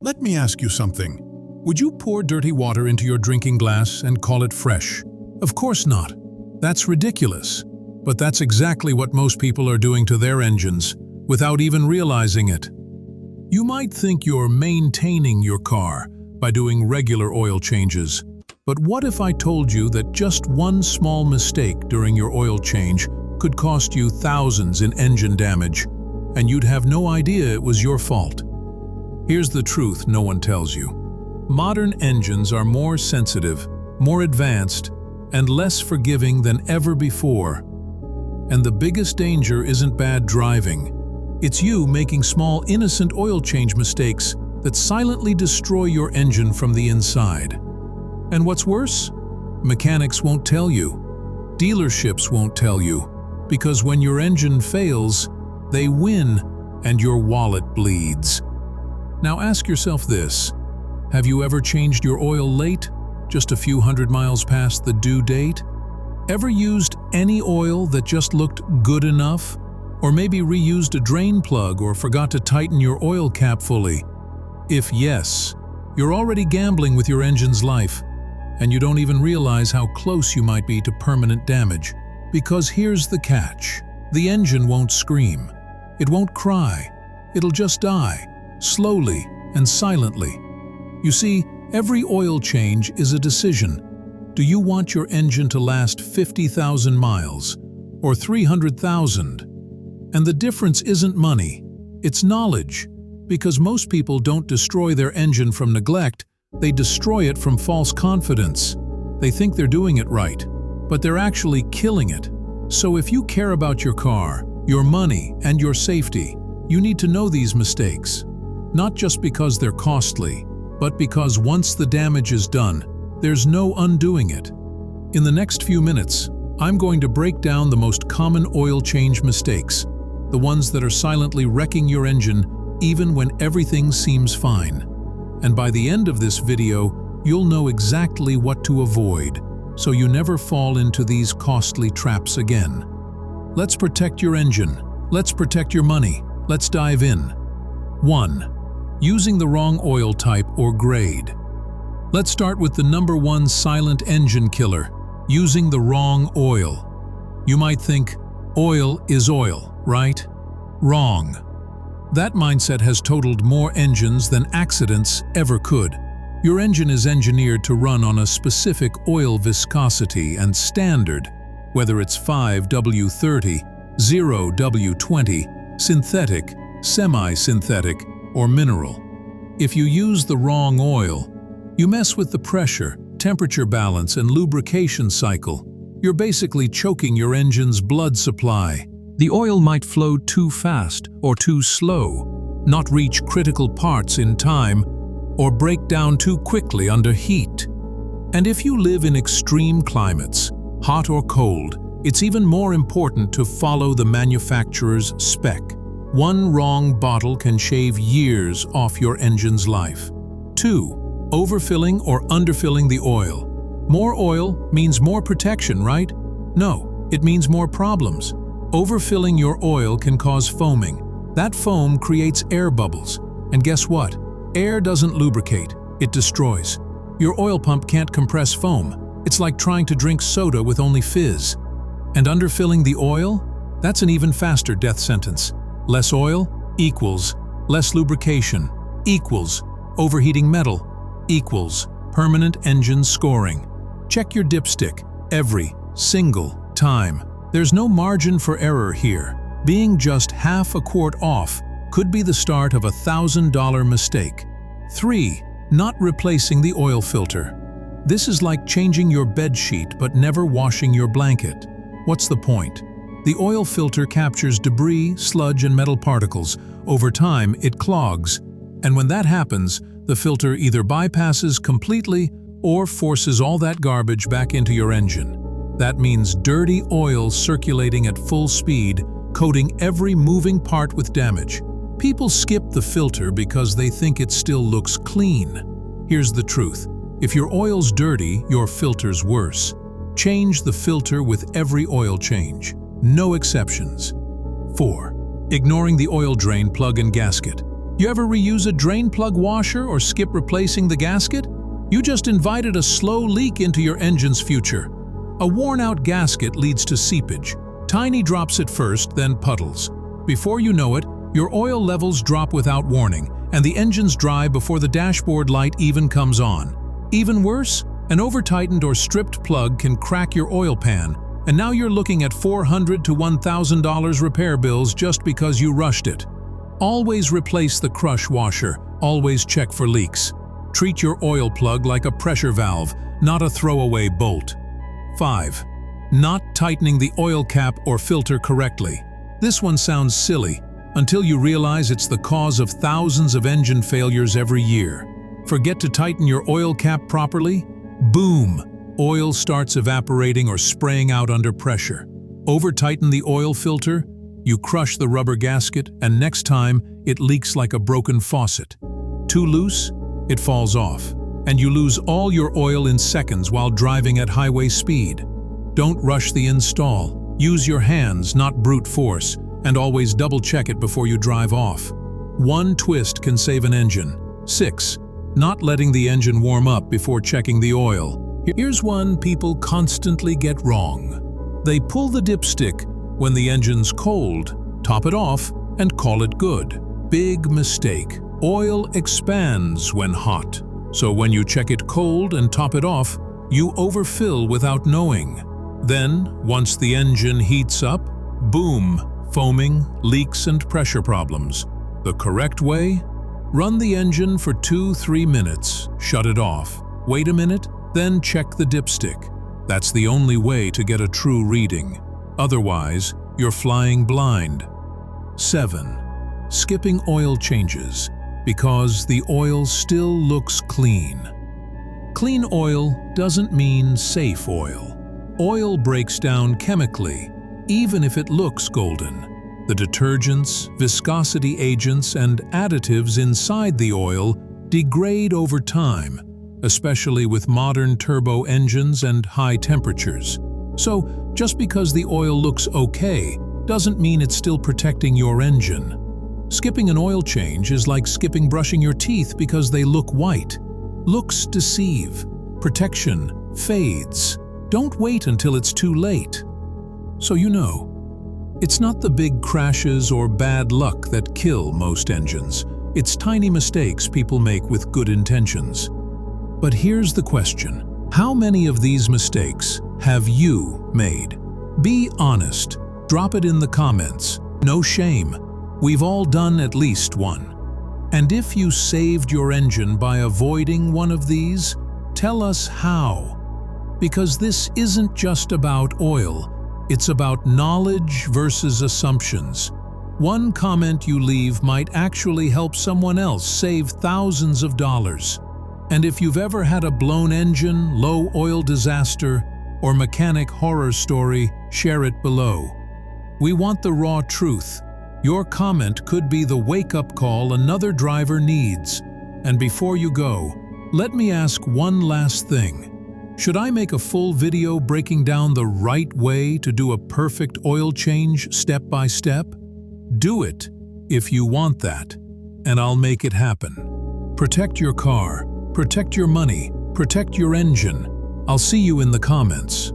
Let me ask you something. Would you pour dirty water into your drinking glass and call it fresh? Of course not. That's ridiculous. But that's exactly what most people are doing to their engines, without even realizing it. You might think you're maintaining your car by doing regular oil changes. But what if I told you that just one small mistake during your oil change could cost you thousands in engine damage, and you'd have no idea it was your fault? Here's the truth no one tells you. Modern engines are more sensitive, more advanced, and less forgiving than ever before. And the biggest danger isn't bad driving. It's you making small, innocent oil change mistakes that silently destroy your engine from the inside. And what's worse? Mechanics won't tell you. Dealerships won't tell you. Because when your engine fails, they win and your wallet bleeds. Now ask yourself this. Have you ever changed your oil late, just a few hundred miles past the due date? Ever used any oil that just looked good enough? Or maybe reused a drain plug or forgot to tighten your oil cap fully? If yes, you're already gambling with your engine's life, and you don't even realize how close you might be to permanent damage. Because here's the catch. The engine won't scream. It won't cry. It'll just die, slowly and silently. You see, every oil change is a decision. Do you want your engine to last 50,000 miles or 300,000? And the difference isn't money, it's knowledge. Because most people don't destroy their engine from neglect, they destroy it from false confidence. They think they're doing it right, but they're actually killing it. So if you care about your car, your money, and your safety, you need to know these mistakes. Not just because they're costly, but because once the damage is done, there's no undoing it. In the next few minutes, I'm going to break down the most common oil change mistakes, the ones that are silently wrecking your engine even when everything seems fine. And by the end of this video, you'll know exactly what to avoid, so you never fall into these costly traps again. Let's protect your engine. Let's protect your money. Let's dive in. 1. Using the wrong oil type or grade. Let's start with the #1 silent engine killer, using the wrong oil. You might think, oil is oil, right? Wrong. That mindset has totaled more engines than accidents ever could. Your engine is engineered to run on a specific oil viscosity and standard, whether it's 5W30, 0W20, synthetic, semi-synthetic, or mineral. If you use the wrong oil, you mess with the pressure, temperature balance, and lubrication cycle. You're basically choking your engine's blood supply. The oil might flow too fast or too slow, not reach critical parts in time, or break down too quickly under heat. And if you live in extreme climates, hot or cold, it's even more important to follow the manufacturer's spec. One wrong bottle can shave years off your engine's life. 2. Overfilling or underfilling the oil. More oil means more protection, right? No, it means more problems. Overfilling your oil can cause foaming. That foam creates air bubbles. And guess what? Air doesn't lubricate, it destroys. Your oil pump can't compress foam. It's like trying to drink soda with only fizz. And underfilling the oil? That's an even faster death sentence. Less oil equals less lubrication equals overheating metal equals permanent engine scoring. Check your dipstick every single time. There's no margin for error here. Being just half a quart off could be the start of a $1,000 mistake. 3. Not replacing the oil filter. This is like changing your bed sheet but never washing your blanket. What's the point? The oil filter captures debris, sludge, and metal particles. Over time, it clogs. And when that happens, the filter either bypasses completely or forces all that garbage back into your engine. That means dirty oil circulating at full speed, coating every moving part with damage. People skip the filter because they think it still looks clean. Here's the truth. If your oil's dirty, your filter's worse. Change the filter with every oil change. No exceptions. 4. Ignoring the oil drain plug and gasket. You ever reuse a drain plug washer or skip replacing the gasket? You just invited a slow leak into your engine's future. A worn-out gasket leads to seepage. Tiny drops at first, then puddles. Before you know it, your oil levels drop without warning, and the engine's dry before the dashboard light even comes on. Even worse, an over-tightened or stripped plug can crack your oil pan, and now you're looking at $400 to $1,000 repair bills just because you rushed it. Always replace the crush washer. Always check for leaks. Treat your oil plug like a pressure valve, not a throwaway bolt. 5. Not tightening the oil cap or filter correctly. This one sounds silly, until you realize it's the cause of thousands of engine failures every year. Forget to tighten your oil cap properly? Boom! Oil starts evaporating or spraying out under pressure. Over-tighten the oil filter, you crush the rubber gasket, and next time, it leaks like a broken faucet. Too loose? It falls off, and you lose all your oil in seconds while driving at highway speed. Don't rush the install. Use your hands, not brute force, and always double-check it before you drive off. One twist can save an engine. 6. Not letting the engine warm up before checking the oil. Here's one people constantly get wrong. They pull the dipstick when the engine's cold, top it off, and call it good. Big mistake. Oil expands when hot. So when you check it cold and top it off, you overfill without knowing. Then, once the engine heats up, boom, foaming, leaks, and pressure problems. The correct way? Run the engine for 2-3 minutes, shut it off, wait a minute, then check the dipstick. That's the only way to get a true reading. Otherwise, you're flying blind. 7. Skipping oil changes because the oil still looks clean. Clean oil doesn't mean safe oil. Oil breaks down chemically, even if it looks golden. The detergents, viscosity agents, and additives inside the oil degrade over time, especially with modern turbo engines and high temperatures. So, just because the oil looks okay doesn't mean it's still protecting your engine. Skipping an oil change is like skipping brushing your teeth because they look white. Looks deceive. Protection fades. Don't wait until it's too late. So you know, it's not the big crashes or bad luck that kill most engines. It's tiny mistakes people make with good intentions. But here's the question. How many of these mistakes have you made? Be honest. Drop it in the comments. No shame. We've all done at least one. And if you saved your engine by avoiding one of these, tell us how. Because this isn't just about oil. It's about knowledge versus assumptions. One comment you leave might actually help someone else save thousands of dollars. And if you've ever had a blown engine, low oil disaster, or mechanic horror story, share it below. We want the raw truth. Your comment could be the wake-up call another driver needs. And before you go, let me ask one last thing. Should I make a full video breaking down the right way to do a perfect oil change step by step? Do it if you want that, and I'll make it happen. Protect your car, protect your money, protect your engine. I'll see you in the comments.